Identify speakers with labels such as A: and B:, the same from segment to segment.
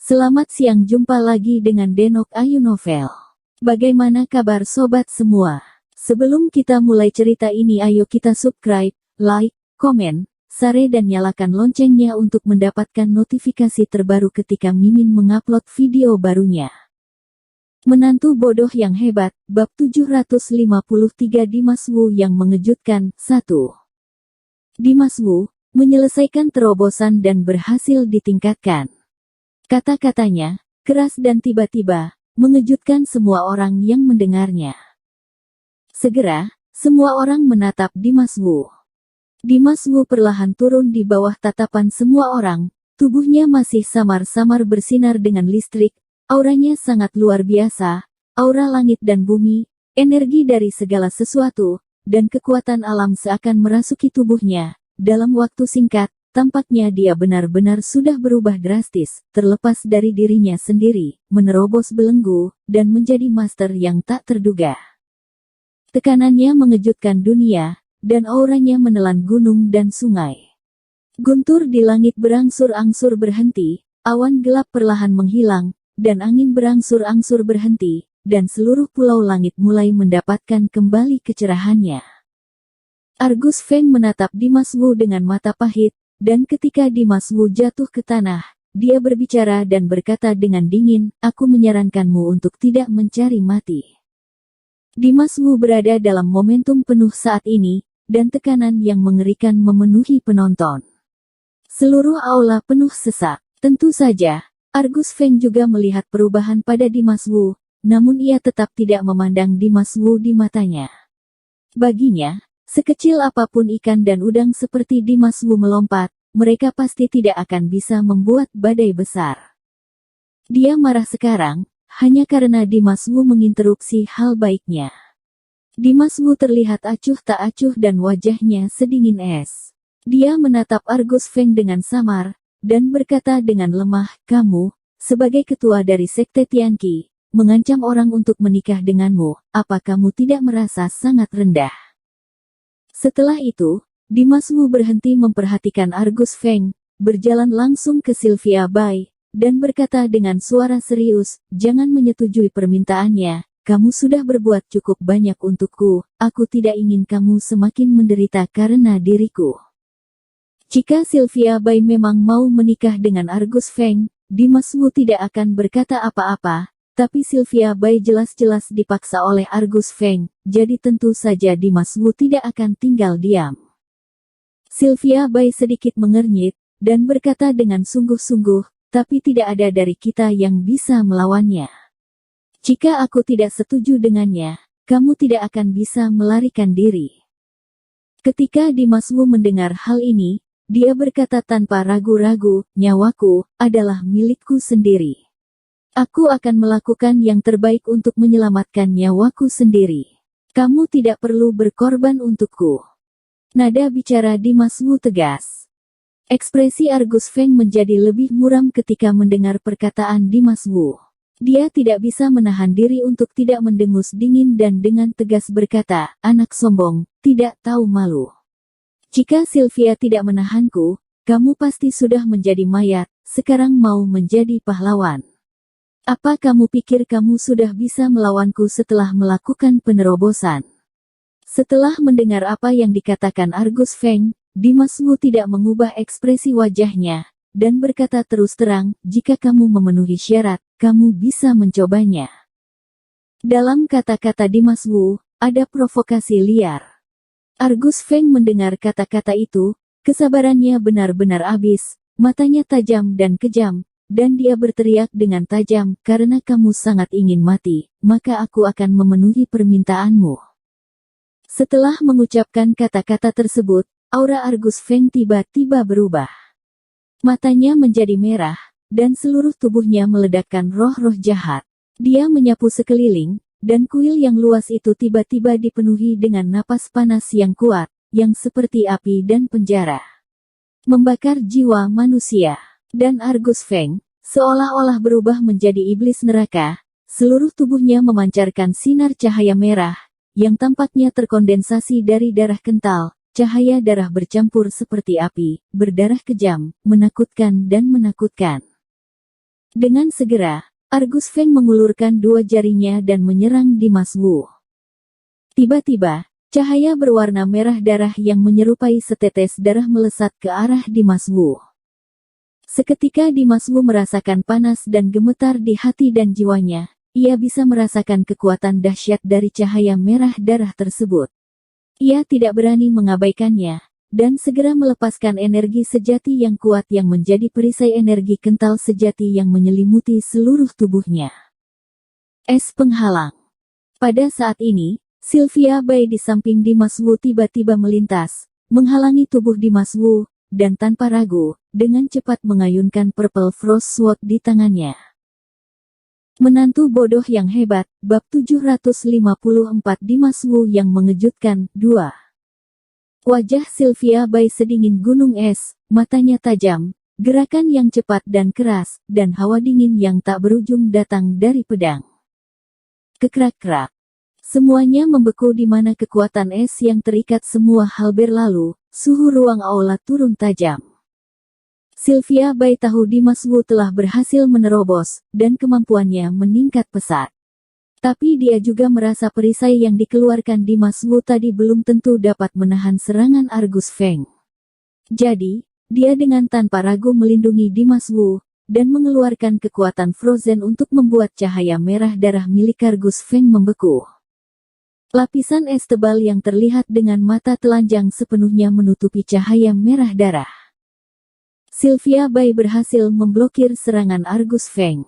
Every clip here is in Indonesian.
A: Selamat siang, jumpa lagi dengan Denok Ayu Novel. Bagaimana kabar sobat semua? Sebelum kita mulai cerita ini, ayo kita subscribe, like, komen, share dan nyalakan loncengnya untuk mendapatkan notifikasi terbaru ketika Mimin mengupload video barunya. Menantu bodoh yang hebat, bab 753 Dimas Wu yang mengejutkan. 1. Dimas Wu menyelesaikan terobosan dan berhasil ditingkatkan. Kata-katanya, keras dan tiba-tiba, mengejutkan semua orang yang mendengarnya. Segera, semua orang menatap Dimas Wu. Dimas Wu perlahan turun di bawah tatapan semua orang, tubuhnya masih samar-samar bersinar dengan listrik, auranya sangat luar biasa, aura langit dan bumi, energi dari segala sesuatu, dan kekuatan alam seakan merasuki tubuhnya. Dalam waktu singkat, tampaknya dia benar-benar sudah berubah drastis, terlepas dari dirinya sendiri, menerobos belenggu, dan menjadi master yang tak terduga. Tekanannya mengejutkan dunia, dan auranya menelan gunung dan sungai. Guntur di langit berangsur-angsur berhenti, awan gelap perlahan menghilang, dan angin berangsur-angsur berhenti, dan seluruh pulau langit mulai mendapatkan kembali kecerahannya. Argus Feng menatap Dimas Wu dengan mata pahit, dan ketika Dimas Wu jatuh ke tanah, dia berbicara dan berkata dengan dingin, "Aku menyarankanmu untuk tidak mencari mati." Dimas Wu berada dalam momentum penuh saat ini, dan tekanan yang mengerikan memenuhi penonton. Seluruh aula penuh sesak. Tentu saja, Argus Feng juga melihat perubahan pada Dimas Wu, namun ia tetap tidak memandang Dimas Wu di matanya. Baginya, sekecil apapun ikan dan udang seperti Dimas Wu melompat, mereka pasti tidak akan bisa membuat badai besar. Dia marah sekarang, hanya karena Dimas Wu menginterupsi hal baiknya. Dimas Wu terlihat acuh tak acuh dan wajahnya sedingin es. Dia menatap Argus Feng dengan samar, dan berkata dengan lemah, "Kamu, sebagai ketua dari Sekte Tianqi, mengancam orang untuk menikah denganmu, apa kamu tidak merasa sangat rendah?" Setelah itu, Dimas Wu berhenti memperhatikan Argus Feng, berjalan langsung ke Sylvia Bai, dan berkata dengan suara serius, "Jangan menyetujui permintaannya, kamu sudah berbuat cukup banyak untukku, aku tidak ingin kamu semakin menderita karena diriku." Jika Sylvia Bai memang mau menikah dengan Argus Feng, Dimas Wu tidak akan berkata apa-apa. Tapi Sylvia Bai jelas-jelas dipaksa oleh Argus Feng, jadi tentu saja Dimas Wu tidak akan tinggal diam. Sylvia Bai sedikit mengernyit, dan berkata dengan sungguh-sungguh, "Tapi tidak ada dari kita yang bisa melawannya. Jika aku tidak setuju dengannya, kamu tidak akan bisa melarikan diri." Ketika Dimas Wu mendengar hal ini, dia berkata tanpa ragu-ragu, "Nyawaku adalah milikku sendiri. Aku akan melakukan yang terbaik untuk menyelamatkan nyawaku sendiri. Kamu tidak perlu berkorban untukku." Nada bicara Dimas Wu tegas. Ekspresi Argus Feng menjadi lebih muram ketika mendengar perkataan Dimas Wu. Dia tidak bisa menahan diri untuk tidak mendengus dingin dan dengan tegas berkata, "Anak sombong, tidak tahu malu. Jika Sylvia tidak menahanku, kamu pasti sudah menjadi mayat, sekarang mau menjadi pahlawan. Apa kamu pikir kamu sudah bisa melawanku setelah melakukan penerobosan?" Setelah mendengar apa yang dikatakan Argus Feng, Dimas Wu tidak mengubah ekspresi wajahnya, dan berkata terus terang, "Jika kamu memenuhi syarat, kamu bisa mencobanya." Dalam kata-kata Dimas Wu, ada provokasi liar. Argus Feng mendengar kata-kata itu, kesabarannya benar-benar habis, matanya tajam dan kejam, dan dia berteriak dengan tajam, "Karena kamu sangat ingin mati, maka aku akan memenuhi permintaanmu." Setelah mengucapkan kata-kata tersebut, aura Argus Feng tiba-tiba berubah. Matanya menjadi merah, dan seluruh tubuhnya meledakkan roh-roh jahat. Dia menyapu sekeliling, dan kuil yang luas itu tiba-tiba dipenuhi dengan napas panas yang kuat, yang seperti api dan penjara, membakar jiwa manusia. Dan Argus Feng, seolah-olah berubah menjadi iblis neraka, seluruh tubuhnya memancarkan sinar cahaya merah, yang tampaknya terkondensasi dari darah kental, cahaya darah bercampur seperti api, berdarah kejam, menakutkan dan menakutkan. Dengan segera, Argus Feng mengulurkan dua jarinya dan menyerang Dimas Wu. Tiba-tiba, cahaya berwarna merah darah yang menyerupai setetes darah melesat ke arah Dimas Wu. Seketika Dimas Wu merasakan panas dan gemetar di hati dan jiwanya. Ia bisa merasakan kekuatan dahsyat dari cahaya merah darah tersebut. Ia tidak berani mengabaikannya, dan segera melepaskan energi sejati yang kuat yang menjadi perisai energi kental sejati yang menyelimuti seluruh tubuhnya. Es penghalang. Pada saat ini, Sylvia Bai di samping Dimas Wu tiba-tiba melintas, menghalangi tubuh Dimas Wu, dan tanpa ragu, dengan cepat mengayunkan Purple Frost Sword di tangannya. Menantu bodoh yang hebat, bab 754 Dimas Wu yang mengejutkan, 2. Wajah Sylvia Bai sedingin gunung es, matanya tajam, gerakan yang cepat dan keras, dan hawa dingin yang tak berujung datang dari pedang. Kekrak-krak. Semuanya membeku di mana kekuatan es yang terikat semua hal berlalu, suhu ruang aula turun tajam. Sylvia Bai tahu Dimas Wu telah berhasil menerobos, dan kemampuannya meningkat pesat. Tapi dia juga merasa perisai yang dikeluarkan Dimas Wu tadi belum tentu dapat menahan serangan Argus Feng. Jadi, dia dengan tanpa ragu melindungi Dimas Wu, dan mengeluarkan kekuatan Frozen untuk membuat cahaya merah darah milik Argus Feng membeku. Lapisan es tebal yang terlihat dengan mata telanjang sepenuhnya menutupi cahaya merah darah. Sylvia Bai berhasil memblokir serangan Argus Feng.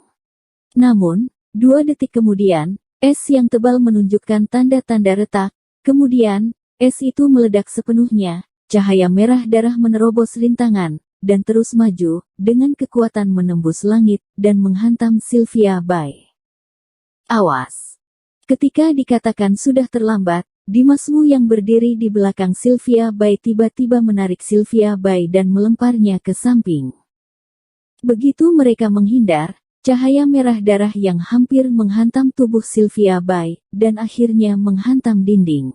A: Namun, 2 detik kemudian, es yang tebal menunjukkan tanda-tanda retak, kemudian, es itu meledak sepenuhnya, cahaya merah darah menerobos rintangan, dan terus maju, dengan kekuatan menembus langit, dan menghantam Sylvia Bai. Awas! Ketika dikatakan sudah terlambat, Dimas Wu yang berdiri di belakang Sylvia Bai tiba-tiba menarik Sylvia Bai dan melemparnya ke samping. Begitu mereka menghindar, cahaya merah darah yang hampir menghantam tubuh Sylvia Bai, dan akhirnya menghantam dinding.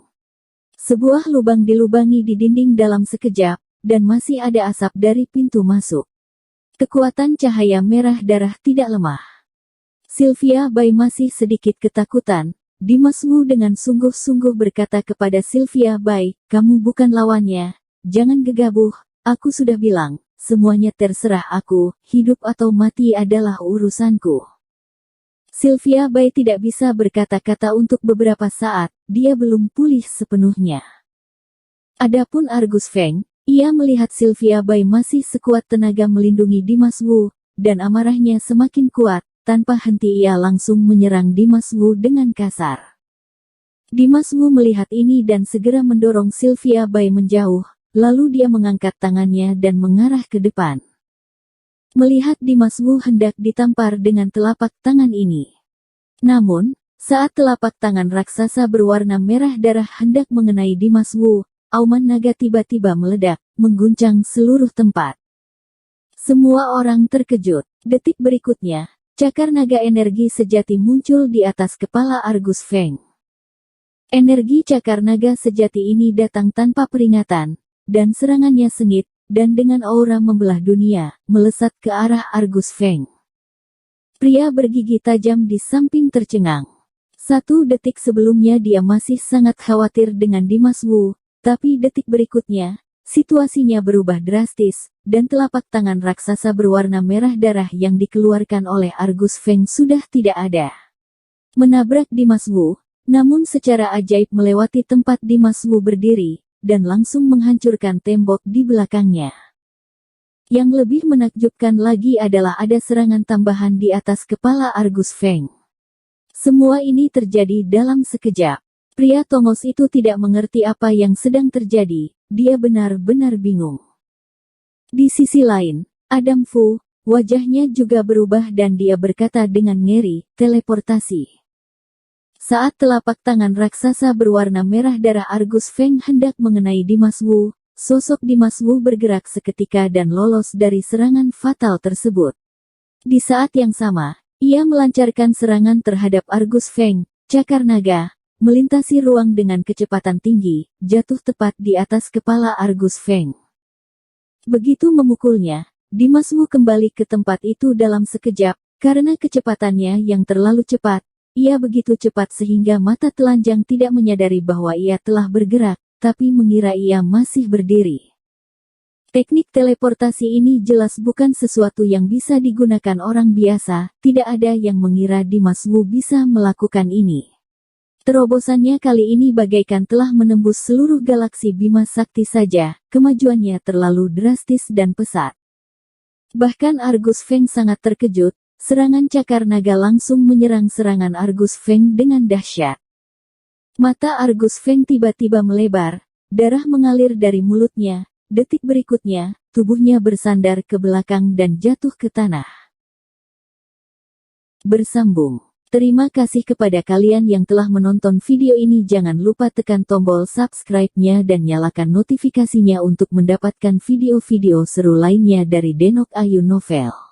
A: Sebuah lubang dilubangi di dinding dalam sekejap, dan masih ada asap dari pintu masuk. Kekuatan cahaya merah darah tidak lemah. Sylvia Bai masih sedikit ketakutan. Dimas Wu dengan sungguh-sungguh berkata kepada Sylvia Bai, kamu bukan lawannya, jangan gegabah, aku sudah bilang, semuanya terserah aku, hidup atau mati adalah urusanku. Sylvia Bai tidak bisa berkata-kata untuk beberapa saat, dia belum pulih sepenuhnya. Adapun Argus Feng, ia melihat Sylvia Bai masih sekuat tenaga melindungi Dimas Wu, dan amarahnya semakin kuat. Tanpa henti ia langsung menyerang Dimas Wu dengan kasar. Dimas Wu melihat ini dan segera mendorong Sylvia Bai menjauh, lalu dia mengangkat tangannya dan mengarah ke depan. Melihat Dimas Wu hendak ditampar dengan telapak tangan ini. Namun, saat telapak tangan raksasa berwarna merah darah hendak mengenai Dimas Wu, auman naga tiba-tiba meledak, mengguncang seluruh tempat. Semua orang terkejut. Detik berikutnya, cakar naga energi sejati muncul di atas kepala Argus Feng. Energi cakar naga sejati ini datang tanpa peringatan, dan serangannya sengit, dan dengan aura membelah dunia, melesat ke arah Argus Feng. Pria bergigi tajam di samping tercengang. 1 detik sebelumnya dia masih sangat khawatir dengan Dimas Wu, tapi detik berikutnya, situasinya berubah drastis, dan telapak tangan raksasa berwarna merah darah yang dikeluarkan oleh Argus Feng sudah tidak ada. Menabrak Dimas Wu, namun secara ajaib melewati tempat Dimas Wu berdiri, dan langsung menghancurkan tembok di belakangnya. Yang lebih menakjubkan lagi adalah ada serangan tambahan di atas kepala Argus Feng. Semua ini terjadi dalam sekejap. Pria tongos itu tidak mengerti apa yang sedang terjadi. Dia benar-benar bingung. Di sisi lain, Adam Fu, wajahnya juga berubah dan dia berkata dengan ngeri, teleportasi. Saat telapak tangan raksasa berwarna merah darah Argus Feng hendak mengenai Dimas Wu, sosok Dimas Wu bergerak seketika dan lolos dari serangan fatal tersebut. Di saat yang sama, ia melancarkan serangan terhadap Argus Feng, cakar naga, melintasi ruang dengan kecepatan tinggi, jatuh tepat di atas kepala Argus Feng. Begitu memukulnya, Dimas Wu kembali ke tempat itu dalam sekejap, Karena kecepatannya yang terlalu cepat, ia begitu cepat sehingga mata telanjang tidak menyadari bahwa ia telah bergerak, tapi mengira ia masih berdiri. Teknik teleportasi ini jelas bukan sesuatu yang bisa digunakan orang biasa, tidak ada yang mengira Dimas Wu bisa melakukan ini. Terobosannya kali ini bagaikan telah menembus seluruh galaksi Bima Sakti saja, kemajuannya terlalu drastis dan pesat. Bahkan Argus Feng sangat terkejut, serangan cakar naga langsung menyerang serangan Argus Feng dengan dahsyat. Mata Argus Feng tiba-tiba melebar, darah mengalir dari mulutnya. Detik berikutnya, tubuhnya bersandar ke belakang dan jatuh ke tanah. Bersambung. Terima kasih kepada kalian yang telah menonton video ini. Jangan lupa tekan tombol subscribe-nya dan nyalakan notifikasinya untuk mendapatkan video-video seru lainnya dari Denok Ayu Novel.